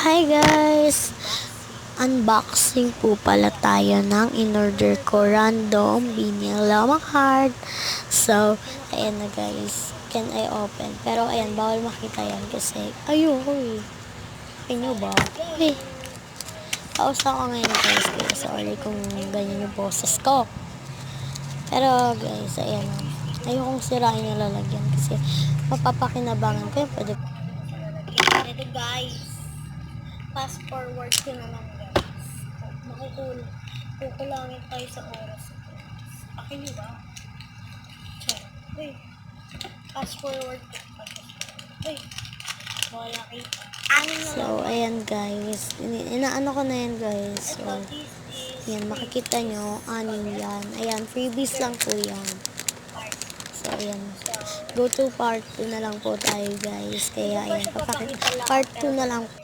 Hi guys! Unboxing po pala tayo ng in-order ko random vinyl lamang card. So, ayan na guys. Can I open? Pero ayan, bawal makita yan kasi ayoko eh. Inyo ba? Eh, pausa ko ngayon guys. Kaya sorry kung ganyan yung boses ko. Pero guys, ayan na. Ayokong sirain yung lalagyan kasi mapapakinabangan ko yung pwede. Ito guys. Fast forward ko naman guys. Kukulangin tayo sa oras. Akin nyo ba? Uy. Fast forward ko. Uy. Wala kayo. So, ayan guys. Inaano ko na yan guys. So, yan. Makikita nyo. Anim yan. Ayan. Freebies lang po yan. So, ayan. Go to part 2 na lang po tayo guys. Kaya, ayan. Part 2 na lang